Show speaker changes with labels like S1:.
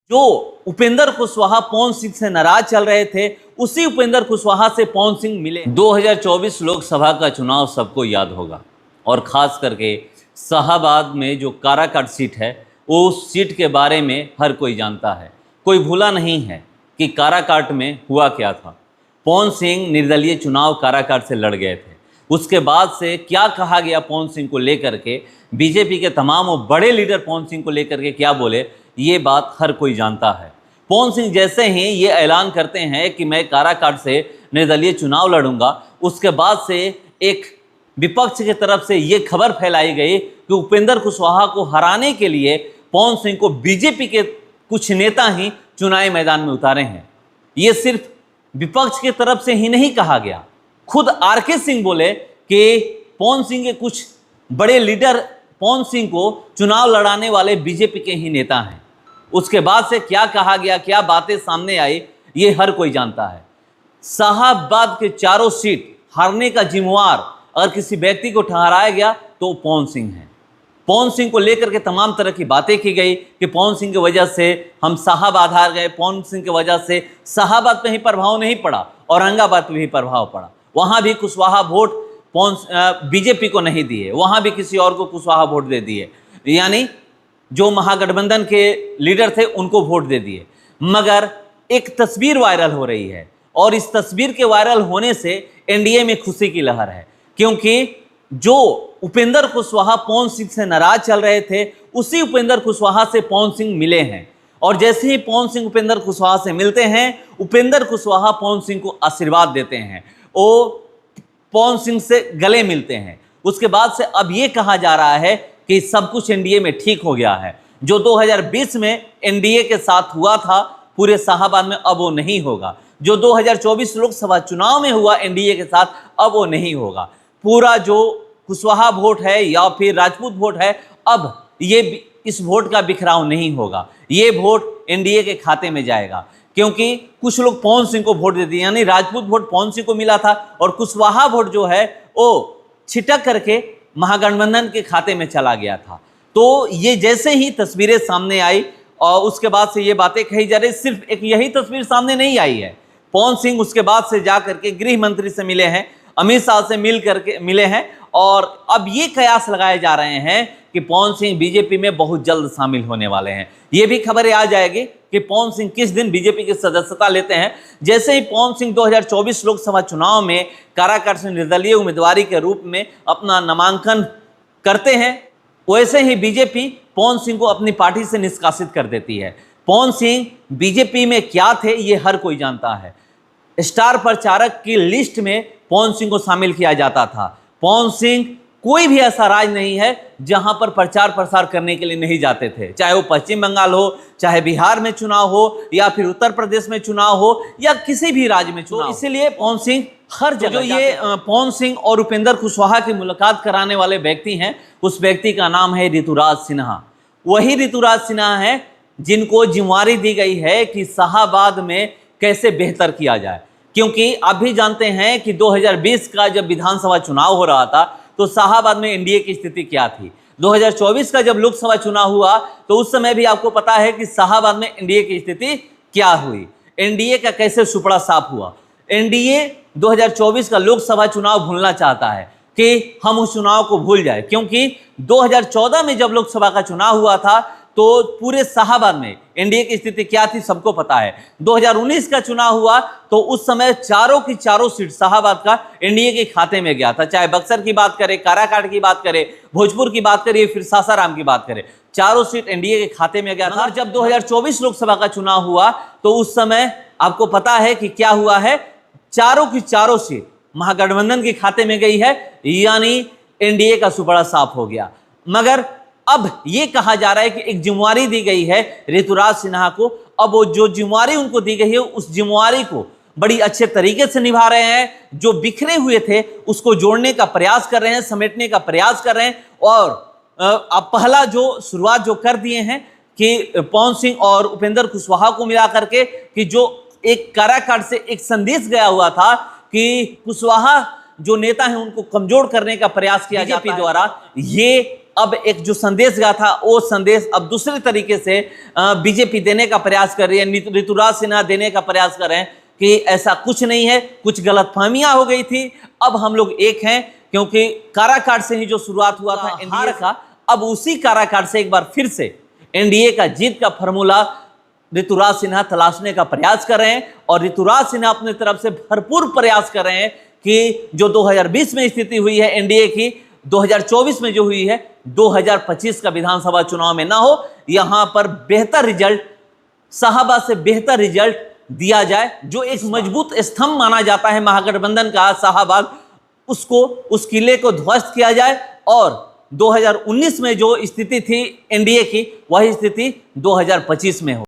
S1: जो उपेंद्र कुशवाहा पवन सिंह से नाराज चल रहे थे, उसी उपेंद्र कुशवाहा से पवन सिंह मिले। 2024 लोकसभा का चुनाव सबको याद होगा और खास करके शाहाबाद में जो काराकाट सीट है, उस सीट के बारे में हर कोई जानता है। कोई भूला नहीं है कि काराकाट में हुआ क्या था। पवन सिंह निर्दलीय चुनाव काराकाट से लड़ गए थे। उसके बाद से क्या कहा गया पवन सिंह को लेकर के, बीजेपी के तमाम बड़े लीडर पवन सिंह को लेकर के क्या बोले, ये बात हर कोई जानता है। पवन सिंह जैसे ही ये ऐलान करते हैं कि मैं काराकाट से निर्दलीय चुनाव लड़ूंगा, उसके बाद से एक विपक्ष की तरफ से ये खबर फैलाई गई कि उपेंद्र कुशवाहा को हराने के लिए पवन सिंह को बीजेपी के कुछ नेता ही चुनावी मैदान में उतारे हैं। ये सिर्फ विपक्ष की तरफ से ही नहीं कहा गया, खुद आर.के. सिंह बोले कि पवन सिंह के कुछ बड़े लीडर पवन सिंह को चुनाव लड़ाने वाले बीजेपी के ही नेता हैं। उसके बाद से क्या कहा गया, क्या बातें सामने आई, ये हर कोई जानता है। शाहाबाद के चारों सीट हारने का जिम्मेवार अगर किसी व्यक्ति को ठहराया गया तो पवन सिंह है। पवन सिंह को लेकर के तमाम तरह की बातें की गई कि पवन सिंह की वजह से हम शाहाबाद हार गए, पवन सिंह की वजह से शाहाबाद पे ही प्रभाव नहीं पड़ा, औरंगाबाद पे भी प्रभाव पड़ा। वहाँ भी कुशवाहा वोट बीजेपी को नहीं दिए, वहाँ भी किसी और को कुशवाहा वोट दे दिए, यानी जो महागठबंधन के लीडर थे उनको वोट दे दिए। मगर एक तस्वीर वायरल हो रही है और इस तस्वीर के वायरल होने से एनडीए में खुशी की लहर है, क्योंकि जो उपेंद्र कुशवाहा पवन सिंह से नाराज चल रहे थे, उसी उपेंद्र कुशवाहा से पवन सिंह मिले हैं। और जैसे ही पवन सिंह उपेंद्र कुशवाहा से मिलते हैं, उपेंद्र कुशवाहा पवन सिंह को आशीर्वाद देते हैं, वो पवन सिंह से गले मिलते हैं। उसके बाद से अब ये कहा जा रहा है कि सब कुछ एनडीए में ठीक हो गया है। जो 2020 में एनडीए के साथ हुआ था पूरे शाहाबाद में, अब वो नहीं होगा। जो 2024 लोकसभा चुनाव में हुआ एनडीए के साथ, अब वो नहीं होगा। पूरा जो कुशवाहा वोट है या फिर राजपूत वोट है, अब ये इस वोट का बिखराव नहीं होगा। ये वोट एनडीए के खाते में जाएगा, क्योंकि कुछ लोग पवन सिंह को वोट दे दिए, यानी राजपूत वोट पवन सिंह को मिला था और कुशवाहा वोट जो है वो छिटक करके महागठबंधन के खाते में चला गया था। तो ये जैसे ही तस्वीरें सामने आई और उसके बाद से ये बातें कही जा रही, सिर्फ एक यही तस्वीर सामने नहीं आई है। पवन सिंह उसके बाद से जा करके गृह मंत्री से मिले हैं, अमित शाह से मिल करके मिले हैं और अब ये कयास लगाए जा रहे हैं कि पवन सिंह बीजेपी में बहुत जल्द शामिल होने वाले हैं। ये भी खबरें आ जाएगी कि पवन सिंह किस दिन बीजेपी की सदस्यता लेते हैं। जैसे ही पवन सिंह 2024 लोकसभा चुनाव में काराकाट से निर्दलीय उम्मीदवारी के रूप में अपना नामांकन करते हैं, वैसे ही बीजेपी पवन सिंह को अपनी पार्टी से निष्कासित कर देती है। पवन सिंह बीजेपी में क्या थे ये हर कोई जानता है। स्टार प्रचारक की लिस्ट में पवन सिंह को शामिल किया जाता था। पवन सिंह कोई भी ऐसा राज्य नहीं है जहां पर प्रचार प्रसार करने के लिए नहीं जाते थे, चाहे वो पश्चिम बंगाल हो, चाहे बिहार में चुनाव हो, या फिर उत्तर प्रदेश में चुनाव हो, या किसी भी राज्य में चुनाव। इसीलिए पवन सिंह हर जगह जो ये पवन सिंह और उपेंद्र कुशवाहा की मुलाकात कराने वाले व्यक्ति हैं, उस व्यक्ति का नाम है ऋतुराज सिन्हा। वही ऋतुराज सिन्हा है जिनको जिम्मेवारी दी गई है कि शाहाबाद में कैसे बेहतर किया जाए, क्योंकि आप भी जानते हैं कि 2020 का जब विधानसभा चुनाव हो रहा था तो शाहाबाद में एनडीए की स्थिति क्या थी। 2024 का जब लोकसभा चुनाव हुआ तो उस समय भी आपको पता है कि शाहाबाद में एनडीए की स्थिति क्या हुई, एनडीए का कैसे सुपड़ा साफ हुआ। एनडीए 2024 का लोकसभा चुनाव भूलना चाहता है कि हम उस चुनाव को भूल जाए, क्योंकि 2014 में जब लोकसभा का चुनाव हुआ था तो पूरे शाहाबाद में एनडीए की स्थिति क्या थी सबको पता है। 2019 का चुनाव हुआ तो उस समय चारों की चारों सीट शाहाबाद का एनडीए के खाते में गया था, चाहे बक्सर की बात करें, काराकाट की बात करें, भोजपुर की बात करें, फिर सासाराम की बात करें, चारों सीट एनडीए के खाते में गया था। जब 2024 लोकसभा का चुनाव हुआ तो उस समय आपको पता है कि क्या हुआ है, चारों की चारों सीट महागठबंधन के खाते में गई है, यानी एनडीए का सुपड़ा साफ हो गया। मगर अब ये कहा जा रहा है कि एक जिम्मेवारी दी गई है ऋतुराज सिन्हा को। अब वो जो जिम्मेवारी उनको दी गई है उस जिम्मेवारी को बड़ी अच्छे तरीके से निभा रहे हैं। जो बिखरे हुए थे उसको जोड़ने का प्रयास कर रहे हैं, समेटने का प्रयास कर रहे हैं। और अब पहला जो शुरुआत जो कर दिए हैं कि पवन सिंह और उपेंद्र कुशवाहा को मिला करके, कि जो एक काराकाट से एक संदेश गया हुआ था कि कुशवाहा जो नेता हैं उनको कमजोर करने का प्रयास किया बीजेपी द्वारा, ये अब एक जो संदेश गया था वो संदेश अब दूसरे तरीके से बीजेपी देने का प्रयास कर रही है, ऋतुराज सिन्हा देने का प्रयास कर रहे हैं कि ऐसा कुछ नहीं है, कुछ गलतफहमियां हो गई थी, अब हम लोग एक हैं, क्योंकि काराकाट से ही जो शुरुआत हुआ था एनडीए का, अब उसी काराकाट से एक बार फिर से एनडीए का जीत का फॉर्मूला ऋतुराज सिन्हा तलाशने का प्रयास कर रहे हैं। और ऋतुराज सिन्हा अपने तरफ से भरपूर प्रयास कर रहे हैं कि जो 2020 में स्थिति हुई है एनडीए की, 2024 में जो हुई है, 2025 का विधानसभा चुनाव में ना हो, यहां पर बेहतर रिजल्ट, शाहाबाद से बेहतर रिजल्ट दिया जाए। जो एक मजबूत स्तंभ माना जाता है महागठबंधन का शाहाबाद, उसको, उस किले को ध्वस्त किया जाए और 2019 में जो स्थिति थी एनडीए की, वही स्थिति 2025 में हो।